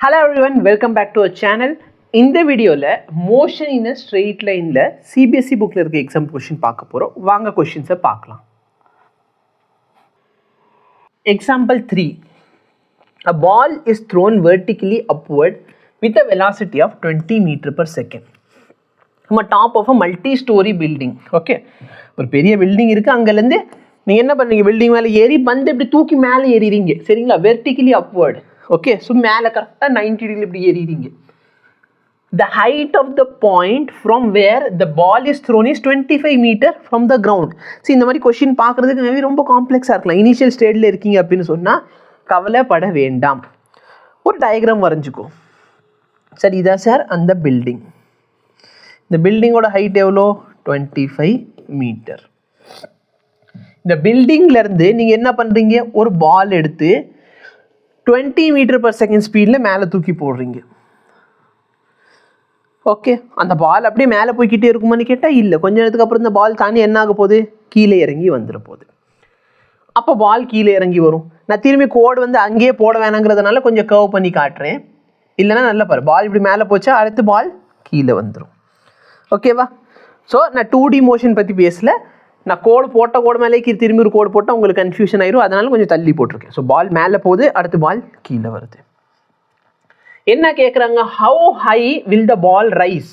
Hello everyone, welcome back to our channel. இந்த வீடியோவில் motion இன் அ straight லைனில் சிபிஎஸ்சி புக்கில் இருக்க எக்ஸாம் கொஷின் பார்க்க போகிறோம். வாங்க கொஷின்ஸை பார்க்கலாம். Example 3. A ball is thrown vertically upward with a velocity of 20 meter per second. நம்ம top of a multi storey building. Okay, ஒரு பெரிய பில்டிங் இருக்குது. அங்கேருந்து நீங்கள் என்ன பண்ணுறீங்க, பில்டிங் மேலே ஏறி பந்து இப்படி தூக்கி மேலே ஏறிறீங்க, சரிங்களா? Vertically upward. ஓகே, ஸோ மேலே கரெக்டாக 90 டிகிரி இப்படி ஏறிறீங்க. The height of the point from where the ball is thrown is 25 meter from the ground. So இந்த மாதிரி கொஷின் பார்க்குறதுக்கு மேபி ரொம்ப காம்ப்ளெக்ஸாக இருக்கலாம். இனிஷியல் ஸ்டேஜில் இருக்கீங்க அப்படின்னு சொன்னால் கவலைப்பட வேண்டாம். ஒரு டயக்ராம் வரைஞ்சிக்கோ. சரி, இதான் சார் அந்த பில்டிங். இந்த பில்டிங்கோட ஹைட் எவ்வளோ? 25 மீட்டர். இந்த பில்டிங்லேருந்து நீங்கள் என்ன பண்ணுறீங்க, ஒரு பால் எடுத்து 20 மீட்டர் பர் செகண்ட் ஸ்பீடில் மேலே தூக்கி போடுறீங்க. ஓகே, அந்த பால் அப்படியே மேலே போய்கிட்டே இருக்குமான்னு கேட்டால் இல்லை. கொஞ்சம் நேரத்துக்கு அப்புறம் இந்த பால் தாண்டி என்ன ஆக போகுது, கீழே இறங்கி வந்துட போகுது. அப்போ பால் கீழே இறங்கி வரும். நான் திரும்பி கோடு வந்து அங்கேயே போட வேணாங்கிறதுனால கொஞ்சம் கர்வ் பண்ணி காட்டுறேன். இல்லைன்னா நல்லா பாரு, பால் இப்படி மேலே போச்சா அடுத்து பால் கீழே வந்துடும். ஓகேவா? ஸோ நான் 2D மோஷன் பற்றி பேசல. நான் கோடு போட்ட கோடு மேலே திரும்பி ஒரு கோடு போட்டால் உங்களுக்கு கன்ஃபியூஷன் ஆயிரும். அதனால கொஞ்சம் தள்ளி போட்டிருக்கேன். ஸோ பால் மேலே போகுது, அடுத்து பால் கீழே வருது. என்ன கேட்குறாங்க, how high will the ball rise?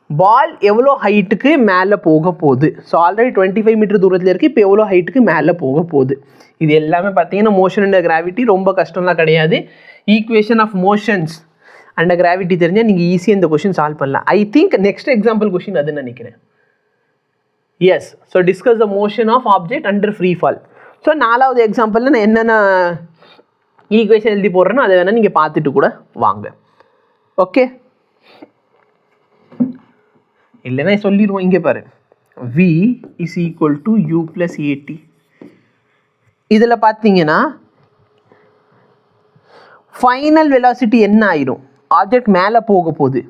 Ball எவ்வளோ ஹைட்டுக்கு மேலே போக போகுது? ஸோ ஆல்ரெடி 25 மீட்டர் தூரத்தில் இருக்குது. இப்போ எவ்வளோ ஹைட்டுக்கு மேலே போக போகுது? இது எல்லாமே பார்த்தீங்கன்னா மோஷன் அண்ட் கிராவிட்டி ரொம்ப கஷ்டம்லாம் கிடையாது. Equation of motions and gravity தெரிஞ்சால் நீங்கள் ஈஸியாக இந்த கொஷின் சால்வ் பண்ணலாம். I think next example question அதுன்னு நினைக்கிறேன். Yes, so discuss the motion of object under free fall. So 4வது எக்ஸாம்பிளில் நான் என்னென்ன ஈக்குவேஷன் எழுதி போடுறேன்னா அதை வேணால் நீங்கள் பார்த்துட்டு கூட வாங்க. ஓகே, இல்லைன்னா சொல்லிடுவோம். இங்கே பாரு, v is equal to u plus at. இதில் பார்த்தீங்கன்னா ஃபைனல் வெலாசிட்டி என்ன ஆயிரும், ஆப்ஜெக்ட் மேலே போக போகுது.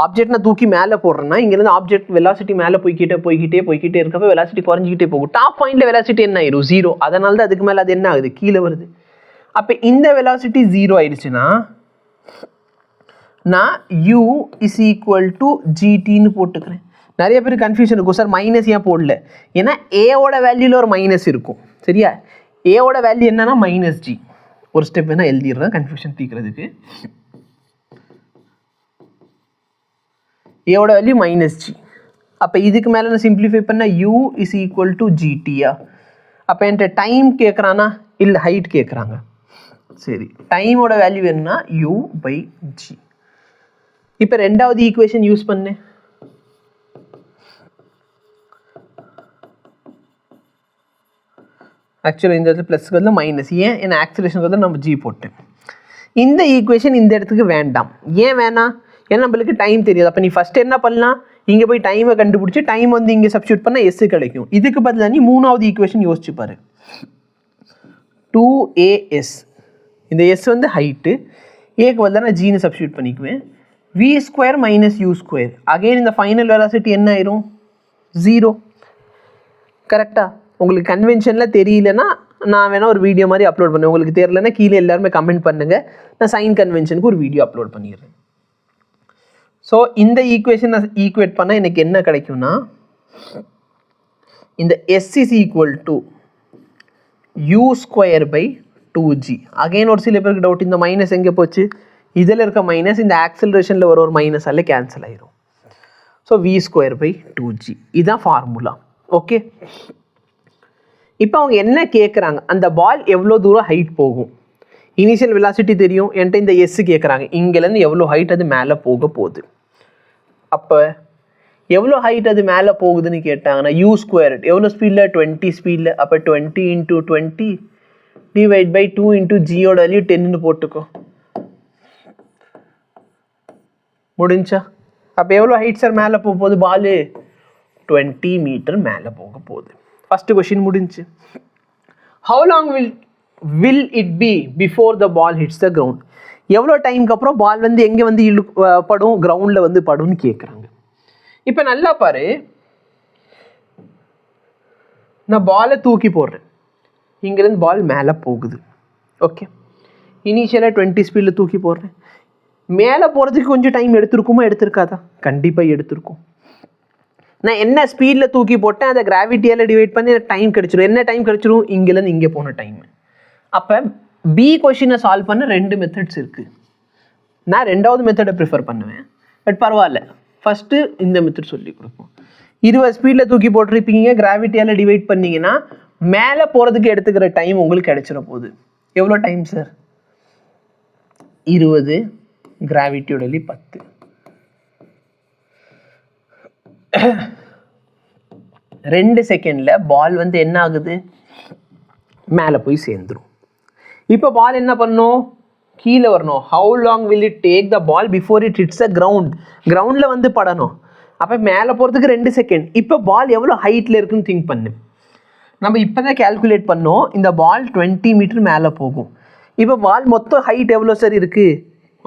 ஆப்ஜெக்ட் நான் தூக்கி மேலே போடுறேன்னா இங்கேருந்து ஆப்ஜெக்ட் வெலாசிட்டி மேலே போய்கிட்டே இருக்கப்போ வெலாசிட்டி குறைஞ்சிக்கிட்டே போகும். டாப் பாயிண்டில் வெலாசிட்டி என்ன ஆயிரும், 0. அதனால தான் அதுக்கு மேலே அது என்ன ஆகுது, கீழே வருது. அப்போ இந்த வெலாசிட்டி 0 ஆயிடுச்சுன்னா நான் u இஸ் ஈக்குவல் டு ஜிடின்னு போட்டுக்கிறேன். நிறைய பேர் கன்ஃபியூஷன் இருக்கும், சார் மைனஸ் ஏன் போடல? ஏன்னா ஏவோட வேல்யூவில் ஒரு மைனஸ் இருக்கும், சரியா? ஏவோட வேல்யூ என்னன்னா மைனஸ் ஜி. ஒரு ஸ்டெப் வேணால் எழுதிடுறேன் கன்ஃபியூஷன் தீர்க்கிறதுக்கு. ஏவோட வேல்யூ மைனஸ் ஜி. அப்போ இதுக்கு மேலே நான் சிம்பிளிஃபை பண்ணால் u இஸ் ஈக்குவல் டு ஜிடியா. அப்போ என்கிட்ட டைம் கேட்குறானா இல்லை ஹைட் கேட்குறாங்க? சரி, டைமோட வேல்யூ என்னன்னா u பை ஜி. இப்போ 2வது ஈக்குவேஷன் யூஸ் பண்ணு. ஆக்சுவலி இந்த இடத்துல ப்ளஸ்க்கு பதில் மைனஸ். ஏன்னா ஆக்சிலரேஷனுக்கு பதில் நம்ம ஜி போட்டேன். இந்த ஈக்குவேஷன் இந்த இடத்துக்கு வேண்டாம். ஏன் வேணாம்? ஏன்னா நம்மளுக்கு டைம் தெரியாது. அப்போ நீ ஃபஸ்ட்டு என்ன பண்ணலாம், இங்கே போய் டைமை கண்டுபிடிச்சி டைம் வந்து இங்கே சப்ஸ்டியூட் பண்ணால் எஸ் கிடைக்கும். இதுக்கு பதிலாக நீ 3வது ஈக்குவேஷன் யோசிச்சு பாரு. 2as, இந்த எஸ் வந்து ஹைட்டு, ஏக்கு பதிலாக நான் ஜீனு சப்ஸ்டியூட் பண்ணிக்குவேன். v square minus u square. Again இந்த ஃபைனல் வெலாசிட்டி என்ன ஆயிரும், 0. கரெக்டாக? உங்களுக்கு கன்வென்ஷனில் தெரியலன்னா நான் வேணால் ஒரு வீடியோ மாதிரி அப்லோட் பண்ணுவேன். உங்களுக்கு தெரியலன்னா கீழே எல்லாருமே கமெண்ட் பண்ணுங்கள், நான் சைன் கன்வென்ஷனுக்கு ஒரு வீடியோ அப்லோட் பண்ணிடுறேன். ஸோ இந்த ஈக்குவேஷன் நான் ஈக்குவேட் பண்ணால் எனக்கு என்ன கிடைக்கும்னா, இந்த S is equal to u square by 2g. Again ஒரு சில பேருக்கு டவுட், இந்த மைனஸ் எங்கே போச்சு? இதில் இருக்க மைனஸ் இந்த ஆக்சிலரேஷனில் ஒரு மைனஸ் அல்ல கேன்சல் ஆயிரும். So v square by 2g, இதுதான் ஃபார்முலா. ஓகே, இப்போ அவங்க என்ன கேட்குறாங்க, அந்த பால் எவ்வளோ தூரம் ஹைட் போகும்? இனிஷியல் வெலாசிட்டி தெரியும், என்கிட்ட இந்த எஸ் கேட்குறாங்க, இங்கேருந்து எவ்வளோ ஹைட் அது மேலே போக போகுது. அப்போ எவ்வளோ ஹைட் அது மேலே போகுதுன்னு கேட்டாங்கன்னா u ஸ்கொயர் எவ்வளோ ஸ்பீடில், 20 ஸ்பீடில். அப்போ 20 × 20 டிவைட் பை 2 × ஜியோட வேல்யூ 10ன்னு போட்டுக்கோ. முடிஞ்சா? அப்போ எவ்வளோ ஹைட் சார் மேலே போக போகுது, பால் 20 மீட்டர் மேலே போக போகுது. ஃபஸ்ட்டு கொஷின் முடிஞ்சு. How long will it be before the ball hits the ground? எவ்வளோ டைமுக்கு அப்புறம் பால் வந்து எங்கே வந்து படும், கிரவுண்டில் வந்து படும்னு கேட்குறாங்க. இப்போ நல்லா பாரு, நான் பாலை தூக்கி போடுறேன், இங்கேருந்து பால் மேலே போகுது. ஓகே, இனிஷியலாக 20 ஸ்பீடில் தூக்கி போடுறேன். மேலே போகிறதுக்கு கொஞ்சம் டைம் எடுத்திருக்குமா எடுத்திருக்காதா? கண்டிப்பாக எடுத்திருக்கும். நான் என்ன ஸ்பீடில் தூக்கி போட்டேன் அதை கிராவிட்டியால் டிவைட் பண்ணி எனக்கு டைம் கிடச்சிடும். என்ன டைம் கிடச்சிடும்? இங்கேருந்து இங்கே போன டைம். அப்போ பி கொஷினை சால்வ் பண்ண 2 மெத்தட்ஸ் இருக்குது. நான் 2வது மெத்தடை ப்ரிஃபர் பண்ணுவேன். பட் பரவாயில்ல, ஃபஸ்ட்டு இந்த மெத்தட் சொல்லி கொடுப்போம். 20 ஸ்பீடில் தூக்கி போட்டிருப்பீங்க, கிராவிட்டியால் டிவைட் பண்ணிங்கன்னா மேலே போகிறதுக்கு எடுத்துக்கிற டைம் உங்களுக்கு கிடச்சிட போகுது. எவ்வளோ டைம் சார்? 20, கிராவிட்டியோட 10. 2 செகண்டில் பால் வந்து என்ன ஆகுது? மேலே போய் சேர்ந்துடும். இப்போ பால் என்ன பண்ணும்? கீழே வரணும். How long will it take the ball before it hits a ground? கிரவுண்டில் வந்து படணும். அப்போ மேலே போகிறதுக்கு 2 செகண்ட். இப்போ பால் எவ்வளோ ஹைட்டில் இருக்குன்னு திங்க் பண்ணு. நம்ம இப்போ தான் கேல்குலேட் பண்ணோம். இந்த பால் 20 மீட்டர் மேலே போகும். இப்போ பால் மொத்தம் ஹைட் எவ்வளோ சார் இருக்குது?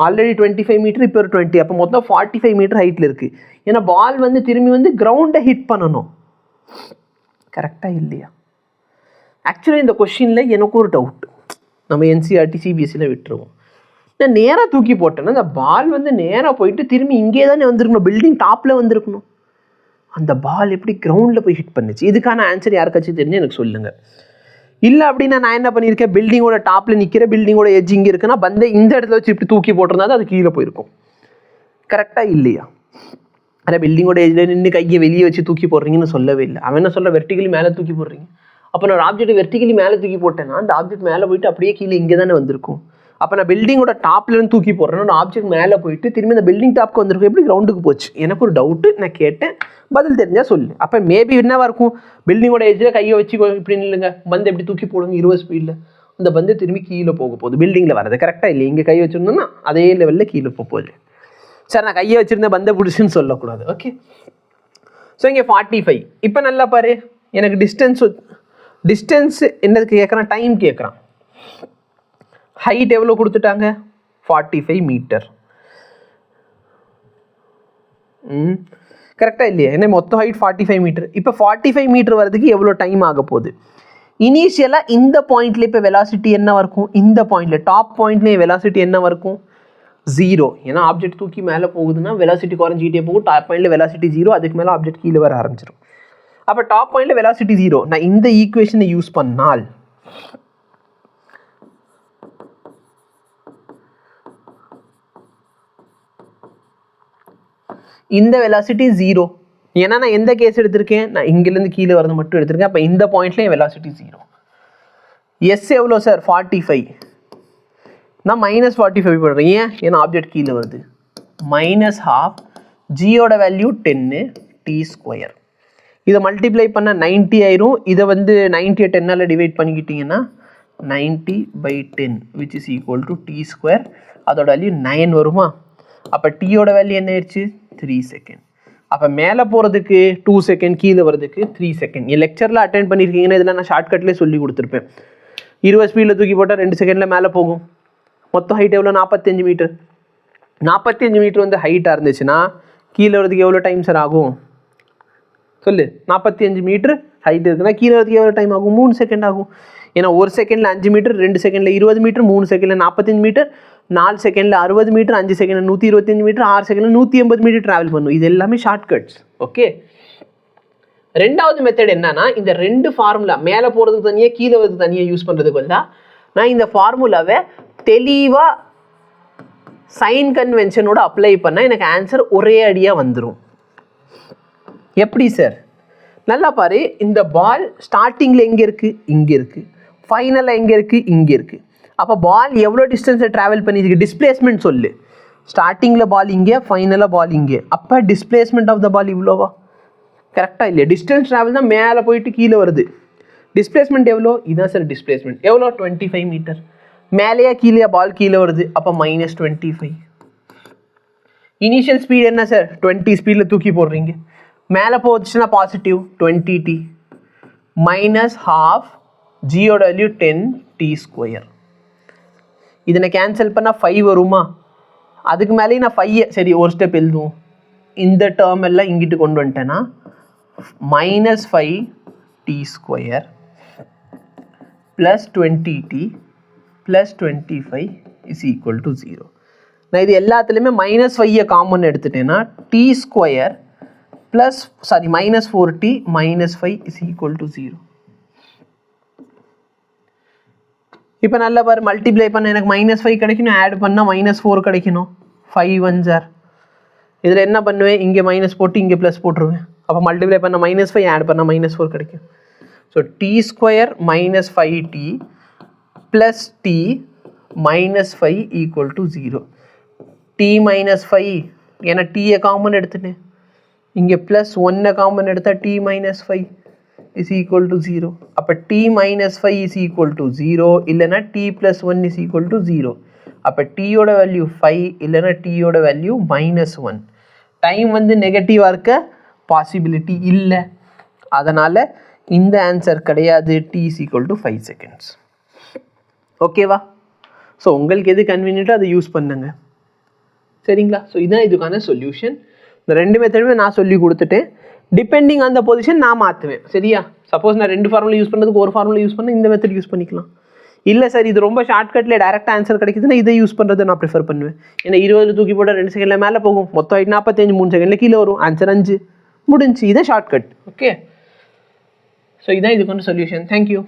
ஆல்ரெடி 25 மீட்டர், இப்போ ஒரு 20. அப்போ மொத்தம் 45 மீட்டர் ஹைட்டில் இருக்குது. ஏன்னா பால் வந்து திரும்பி வந்து கிரவுண்டை ஹிட் பண்ணணும். கரெக்டாக இல்லையா? ஆக்சுவலி இந்த கொஷினில் எனக்கு ஒரு டவுட். நம்ம என்சிஆர்டி சிபிஎஸ்சியில் விட்டுருவோம். நான் நேராக தூக்கி போட்டேன்னா அந்த பால் வந்து நேராக போயிட்டு திரும்பி இங்கே தானே வந்திருக்கணும், பில்டிங் டாப்பில் வந்திருக்கணும். அந்த பால் எப்படி கிரவுண்டில் போய் ஹிட் பண்ணுச்சு? இதுக்கான ஆன்சர் யாருக்காச்சும் தெரிஞ்சு எனக்கு சொல்லுங்கள். இல்லை அப்படின்னா நான் என்ன பண்ணியிருக்கேன்? பில்டிங்கோட டாப்பில் நிற்கிற, பில்டிங்கோட எஜ் இங்கே இருக்குன்னா பந்தை இந்த இடத்துல வச்சு இப்படி தூக்கி போட்டிருந்தா அது கீழே போயிருக்கும். கரெக்டாக இல்லையா? ஆனால் பில்டிங்கோட எஜ்ஜில் நின்று கையை வெளியே வச்சு தூக்கி போடுறீங்கன்னு சொல்லவே இல்லை. அவன் என்ன சொல்கிற? வெர்டிகலி மேலே தூக்கி போடுறீங்க. அப்போ நான் ஒரு ஆப்ஜெக்ட் வெர்டிகலி மேலே தூக்கி போட்டேன்னா அந்த ஆப்ஜெக்ட் மேலே போயிட்டு அப்படியே கீழே இங்கே தானே வந்திருக்கும். அப்போ நான் பில்டிங்கோட டாப்லேருந்து தூக்கி போடுறேன், ஒரு ஆப்ஜெக்ட் மேலே போயிட்டு திரும்பி அந்த பில்டிங் டாப்க்கு வந்திருக்கும். எப்படி கிரவுண்டுக்கு போச்சு? எனக்கு ஒரு டவுட்டு. நான் கேட்டேன், பதில் தெரிஞ்சால் சொல்லு. அப்போ மேபி என்னவா இருக்கும்? பில்டிங்கோட எஜ்ஜில் கையை வச்சு இப்படி நில்லுங்க, பந்து எப்படி தூக்கி போடுங்க 20 ஸ்பீடில், அந்த பந்து திரும்பி கீழே போக போகுது. பில்டிங்கில் வரது கரெக்டாக இல்லை. இங்கே கை வச்சுருந்தோம்னா அதே லெவலில் கீழே போகுது. சார் நான் கையை வச்சுருந்த பந்தை பிடிச்சுன்னு சொல்லக்கூடாது. ஓகே, ஸோ இங்கே 45. இப்போ நல்லா பாரு, எனக்கு டிஸ்டன்ஸ் என்னதுக்கு கேட்குறான்? டைம் கேட்குறான். ஹைட் எவ்வளோ கொடுத்துட்டாங்க? 45 மீட்டர். கரெக்டாக இல்லையா? ஏன்னா மொத்தம் ஹைட் 45 மீட்டர். இப்போ 45 மீட்டர் வரதுக்கு எவ்வளோ டைம் ஆக போகுது? இனிஷியலாக இந்த பாயிண்ட்ல இப்போ வெலாசிட்டி என்ன இருக்கும்? இந்த பாயிண்ட்ல டாப் பாயிண்ட்லேயே வெலாசிட்டி என்ன இருக்கும்? 0. ஏன்னா ஆப்ஜெக்ட் தூக்கி மேலே போகுதுன்னா வெலாசிட்டி குறைஞ்சிக்கிட்டே போகும். டாப் பாயிண்ட்ல வெலாசிட்டி 0, அதுக்கு மேலே ஆப்ஜெக்ட் கீழே வர ஆரம்பிச்சிடும். அப்போ டாப் பாயிண்ட்ல வெலாசிட்டி 0. நான் இந்த ஈக்குவேஷனை யூஸ் பண்ணால் இந்த வெலாசிட்டி 0. ஏன்னா நான் எந்த கேஸ் எடுத்திருக்கேன்? நான் இங்கிலேருந்து கீழே வரது மட்டும் எடுத்திருக்கேன். அப்போ இந்த பாயிண்ட்ல வெலாசிட்டி 0. எஸ் எவ்வளோ சார்? 45. நான் -45 போடுறேன். ஏன்? ஏன்னா ஆப்ஜெக்ட் கீழே வருது. -12 ஜியோட வேல்யூ 10 t². இதை மல்டிப்ளை பண்ண 90 ஆயிரும். இதை வந்து 90 10ஆல் divide பண்ணிக்கிட்டிங்கன்னா 90/10 which is equal to t². அதோட வேல்யூ 9 வருமா? அப்போ டீயோட வேல்யூ என்ன ஆயிடுச்சு? 3 செகண்ட். அப்போ மேலே போகிறதுக்கு 2 செகண்ட், கீழே வரதுக்கு 3 செகண்ட். என் லெக்சரில் அட்டென்ட் பண்ணியிருக்கீங்கன்னா இதில் நான் ஷார்ட்கட்லேயே சொல்லி கொடுத்துருப்பேன். 20 ஸ்பீடில் தூக்கி போட்டால் 2 செகண்டில் மேலே போகும். மொத்தம் ஹைட் எவ்வளோ? 45 மீட்டர். 45 மீட்டர் வந்து ஹைட்டாக இருந்துச்சுன்னா கீழே வரதுக்கு எவ்வளோ டைம் சார் ஆகும்? சொல்லு. 45 மீட்டர் ஹைட் இருக்குன்னா கீழே வரதுக்கு எவ்வளோ டைம் ஆகும்? 3 செகண்ட் ஆகும். ஏன்னா 1 செகண்டில் 5 மீட்டர், 2 செகண்டில் 20 மீட்டர், 3 செகண்டில் 45 மீட்டர், 4 செகண்டில் 60 மீட்டர், 5 செகண்டில் 125 மீட்டர், 6 செகண்டில் 180 மீட்டர் ட்ராவல் பண்ணும். இது எல்லாமே ஷார்ட்கட்ஸ். ஓகே, ரெண்டாவது மெத்தட் என்னன்னா, இந்த 2 ஃபார்முலா மேலே போகிறதுக்கு தனியாக கீழே வரதுக்கு தனியாக யூஸ் பண்ணுறதுக்கு பதிலாக நான் இந்த ஃபார்முலாவை தெளிவாக சைன் கன்வென்ஷனோட அப்ளை பண்ணால் எனக்கு ஆன்சர் ஒரே அடியாக வந்துடும். எப்படி சார்? நல்லா பாரு, இந்த பால் ஸ்டார்டிங்கில் எங்கே இருக்குது? இங்கே இருக்குது. ஃபைனலாக எங்கே இருக்குது? இங்கே இருக்குது. அப்போ பால் எவ்வளோ டிஸ்டன்ஸை ட்ராவல் பண்ணியிருக்கு? டிஸ்பிளேஸ்மெண்ட் சொல்லு. ஸ்டார்டிங்கில் பால் இங்கே, ஃபைனலாக பால் இங்கே. அப்போ டிஸ்பிளேஸ்மெண்ட் ஆஃப் த பால் இவ்வளோவா? கரெக்டாக இல்லையா? டிஸ்டன்ஸ் ட்ராவல் தான் மேலே போயிட்டு கீழே வருது. டிஸ்பிளேஸ்மெண்ட் எவ்வளோ? இதுதான் சார் டிஸ்பிளேஸ்மெண்ட். எவ்வளோ? 25 மீட்டர். மேலேயா கீழே? பால் கீழே வருது. அப்போ -25. இனிஷியல் ஸ்பீட் என்ன சார்? 20 ஸ்பீடில் தூக்கி போடுறீங்க. மேலே போச்சுன்னா பாசிட்டிவ் 20t -12 ஜியோட வேல்யூ 10 t². இதனை கேன்சல் பண்ணால் 5 வருமா? அதுக்கு மேலேயும் நான் 5 சரி ஒரு ஸ்டெப் எழுதுவோம். இந்த டேர்ம் எல்லாம் இங்கிட்டு கொண்டு வந்துட்டேன்னா -5 t² + 20t + 25 is equal to 0. நான் இது எல்லாத்துலேயுமே -5 காமன் எடுத்துட்டேன்னா t square plus -4t -5 is equal to 0. இப்போ நல்லா பாரு, மல்டிப்ளை பண்ண எனக்கு -5 கிடைக்கணும், ஆட் பண்ணால் -4 கிடைக்கணும். 5 1s are. இதில் என்ன பண்ணுவேன், இங்கே மைனஸ் போட்டு இங்கே ப்ளஸ் போட்டுருவேன். அப்போ மல்டிப்ளை பண்ண -5 ஆட் பண்ணால் -4 கிடைக்கும். So t square -5t plus t -5 equal to 0. t -5 ஏன்னா டீயை காமன் எடுத்துட்டேன், இங்கே ப்ளஸ் 1 காமன் எடுத்தால் t -5 is equal to 0. அப்போ t -5 is equal to 0 இல்லைனா t plus 1 is equal to 0. அப்போ t யோட வேல்யூ 5 இல்லைனா t யோட வேல்யூ -1. டைம் வந்து நெகட்டிவாக இருக்க பாசிபிலிட்டி இல்லை, அதனால் இந்த ஆன்சர் கிடையாது. t is equal to 5 seconds. ஓகேவா? ஸோ உங்களுக்கு எது கன்வீனியன்ட்டோ அதை யூஸ் பண்ணுங்க, சரிங்களா? ஸோ இதுதான் இதுக்கான சொல்யூஷன். இந்த 2 மெத்தடுமே நான் சொல்லி கொடுத்துட்டேன். டிபெண்டிங் ஆன் த பொசிஷன் நான் மாற்றுவேன், சரியா? சப்போஸ் நான் 2 ஃபார்முலா யூஸ் பண்ணுறதுக்கு ஒரு ஃபார்முலா யூஸ் பண்ணால் இந்த மெத்தட் யூஸ் பண்ணிக்கலாம். இல்லை சார் இது ரொம்ப ஷார்ட்கட்டில் டேரெக்டாக ஆன்சர் கிடைக்குதுன்னா இதை யூஸ் பண்ணுறது நான் ப்ரிஃபர் பண்ணுவேன். ஏன்னா 20 தூக்கி போட்டால் 2 செகண்டில் மேலே போகும், மொத்தம் 45 3 செகண்டில் கீழே வரும், ஆன்சர் 5 முடிஞ்சு. இதை ஷார்ட்கட். ஓகே, ஸோ இதான் இதுக்கு வந்து சொல்யூஷன். தேங்க்யூ.